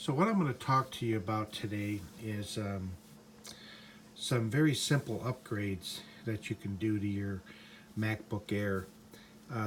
So what I'm going to talk to you about today is some very simple upgrades that you can do to your MacBook Air.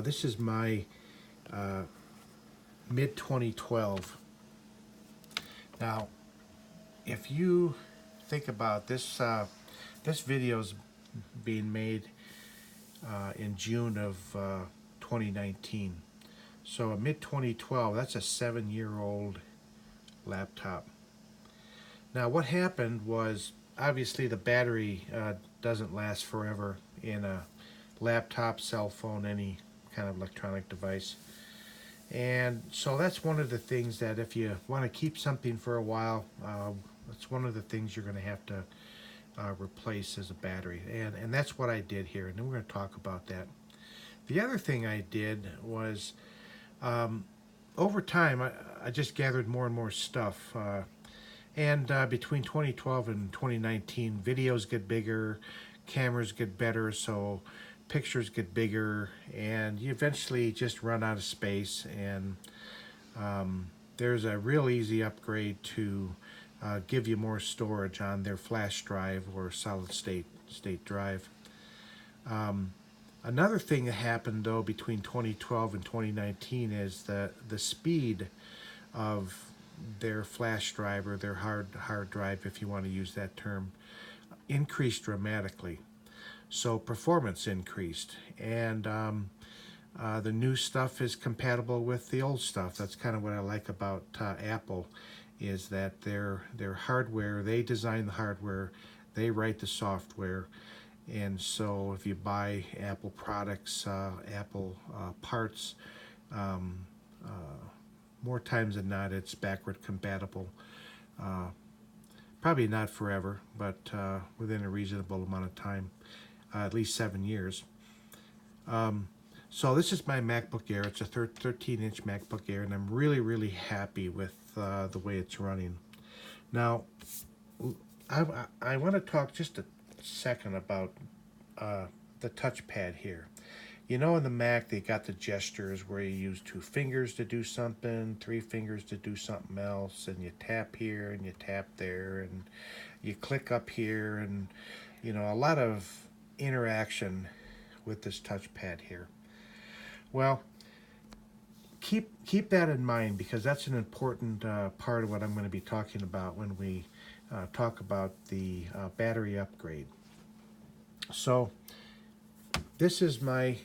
This is my mid-2012. Now, if you think about this, this video is being made in June of 2019. So a mid-2012, that's a 7-year-old laptop. Now what happened was, obviously the battery doesn't last forever in a laptop, cell phone, any kind of electronic device. And so that's one of the things that if you want to keep something for a while, that's one of the things you're going to have to replace as a battery. And that's what I did here, and then we're going to talk about that. The other thing I did was, over time, I just gathered more and more stuff. And between 2012 and 2019, videos get bigger, cameras get better, so pictures get bigger, and you eventually just run out of space. And there's a real easy upgrade to give you more storage on their flash drive or solid state drive. Another thing that happened though between 2012 and 2019 is the speed of their flash drive, or their hard drive, if you want to use that term, increased dramatically. So performance increased, and the new stuff is compatible with the old stuff. That's kind of what I like about Apple, is that their hardware, they design the hardware, they write the software. And so if you buy Apple products, Apple parts, more times than not, it's backward compatible. Probably not forever, but within a reasonable amount of time, at least 7 years. So this is my MacBook Air. It's a 13-inch MacBook Air, and I'm really happy with the way it's running. Now, I want to talk just a second about the touchpad here. You know, in the Mac, they got the gestures where you use 2 fingers to do something, 3 fingers to do something else, and you tap here and you tap there, and you click up here, and you know, a lot of interaction with this touchpad here. Well, keep that in mind, because that's an important part of what I'm going to be talking about when we talk about the battery upgrade. So this is my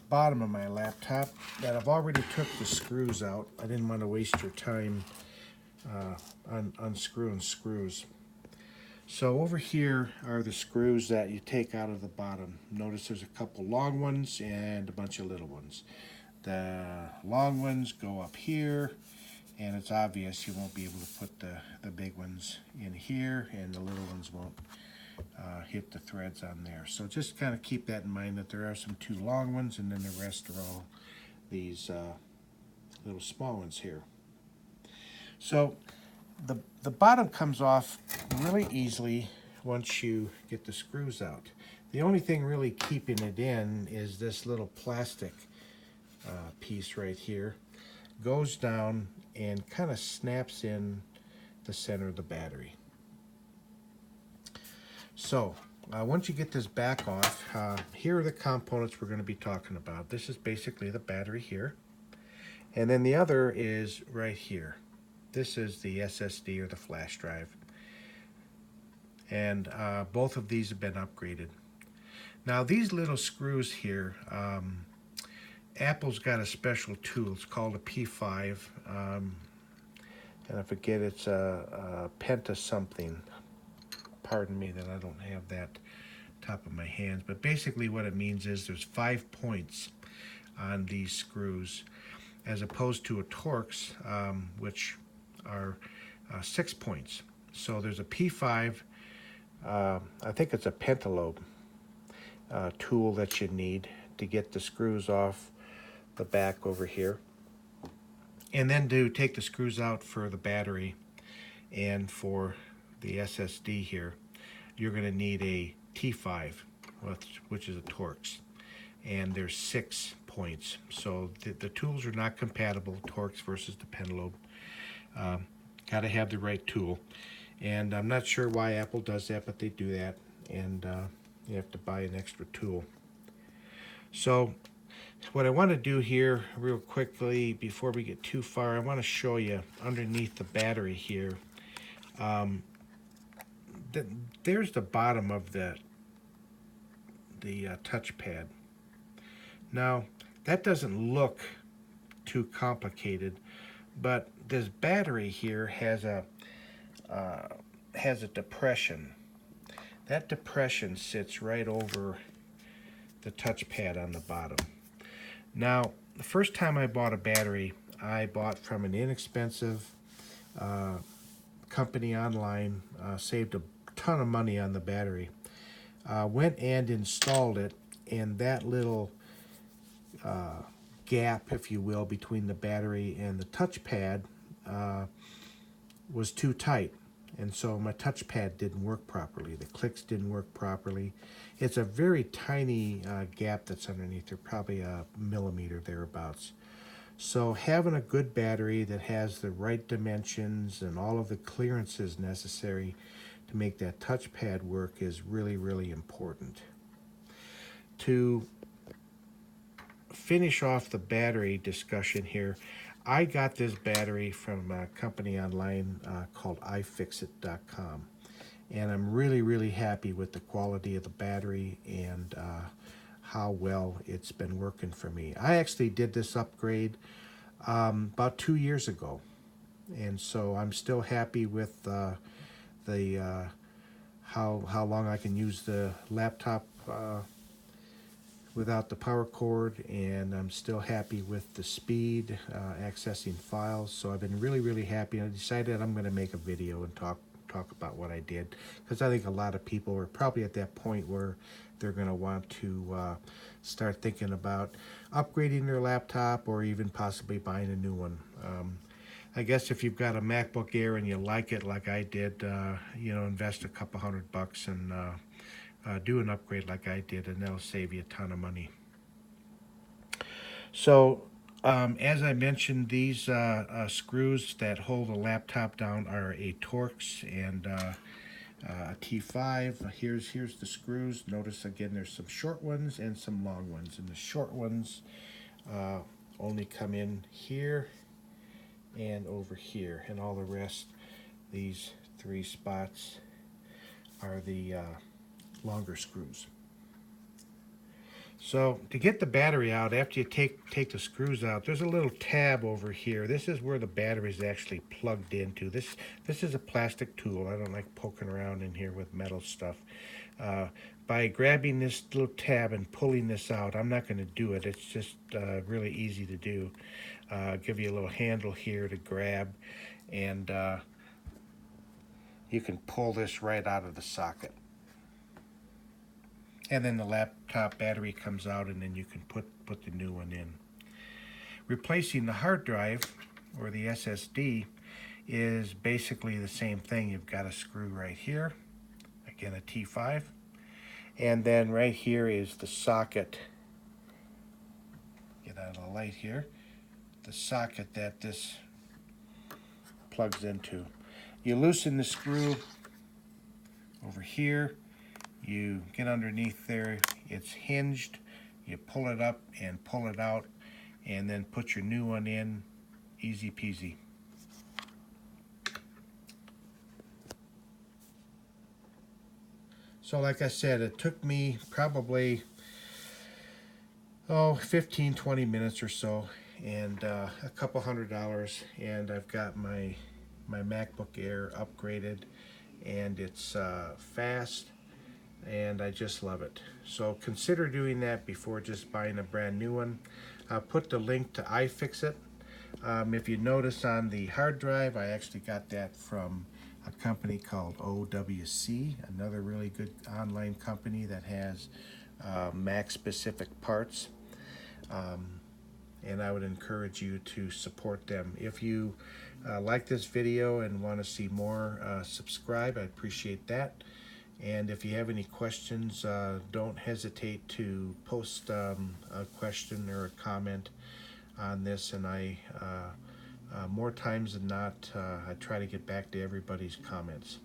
bottom of my laptop that I've already took the screws out. I didn't want to waste your time unscrewing screws. So over here are the screws that you take out of the bottom. Notice there's a couple long ones and a bunch of little ones. The long ones go up here, and it's obvious you won't be able to put the big ones in here, and the little ones won't hit the threads on there. So just kind of keep that in mind, that there are some 2 long ones, and then the rest are all these little small ones here. So the bottom comes off really easily once you get the screws out. The only thing really keeping it in is this little plastic piece right here. Goes down and kind of snaps in the center of the battery. So once you get this back off, here are the components we're going to be talking about. This is basically the battery here, and then the other is right here. This is the SSD, or the flash drive, and both of these have been upgraded. Now these little screws here, Apple's got a special tool. It's called a P5, and I forget, it's a Penta something. Pardon me that I don't have that top of my hands, but basically what it means is there's 5 points on these screws, as opposed to a Torx, which are 6 points. So there's a P5, I think it's a pentalobe tool that you need to get the screws off the back over here, and then to take the screws out for the battery and for the SSD here, you're going to need a T5, which is a Torx, and there's 6 points. So the tools are not compatible, Torx versus the Pentalobe. Got to have the right tool. And I'm not sure why Apple does that, but they do that. And you have to buy an extra tool. So what I want to do here real quickly before we get too far, I want to show you underneath the battery here. There's the bottom of the touchpad. Now, that doesn't look too complicated, but this battery here has a depression. That depression sits right over the touchpad on the bottom. Now, the first time I bought a battery, I bought from an inexpensive company online, saved a ton of money on the battery. Went and installed it, and that little gap, if you will, between the battery and the touchpad was too tight. And so my touchpad didn't work properly. The clicks didn't work properly. It's a very tiny gap that's underneath there, probably a millimeter thereabouts. So having a good battery that has the right dimensions and all of the clearances necessary to make that touchpad work is really, really important. To finish off the battery discussion here, I got this battery from a company online called iFixit.com, and I'm really, really happy with the quality of the battery and how well it's been working for me. I actually did this upgrade about 2 years ago, and so I'm still happy with how long I can use the laptop without the power cord, and I'm still happy with the speed accessing files. So I've been really, really happy, and I decided I'm going to make a video and talk about what I did, because I think a lot of people are probably at that point where they're going to want to start thinking about upgrading their laptop or even possibly buying a new one. I guess if you've got a MacBook Air and you like it like I did, invest a couple $100 and do an upgrade like I did, and that'll save you a ton of money. So as I mentioned, these screws that hold the laptop down are a Torx and a T5. Here's the screws. Notice again there's some short ones and some long ones, and the short ones only come in here and over here, and all the rest, these 3 spots, are the longer screws. So to get the battery out, after you take the screws out, there's a little tab over here. This is where the battery is actually plugged into. This is a plastic tool. I don't like poking around in here with metal stuff. By grabbing this little tab and pulling this out, I'm not going to do it. It's just really easy to do. Give you a little handle here to grab, and you can pull this right out of the socket. And then the laptop battery comes out, and then you can put the new one in. Replacing the hard drive, or the SSD, is basically the same thing. You've got a screw right here, again a T5, and then right here is the socket. Get out of the light here. The socket that this plugs into. You loosen the screw over here. You get underneath there, it's hinged, you pull it up and pull it out, and then put your new one in, easy peasy. So like I said, it took me probably 15-20 minutes or so, and a couple $100, and I've got my MacBook Air upgraded, and it's fast, and I just love it. So consider doing that before just buying a brand new one. I'll put the link to iFixit. If you notice on the hard drive, I actually got that from a company called OWC, another really good online company that has Mac-specific parts. And I would encourage you to support them. If you like this video and want to see more, subscribe. I appreciate that. And if you have any questions, don't hesitate to post a question or a comment on this, and more times than not, I try to get back to everybody's comments.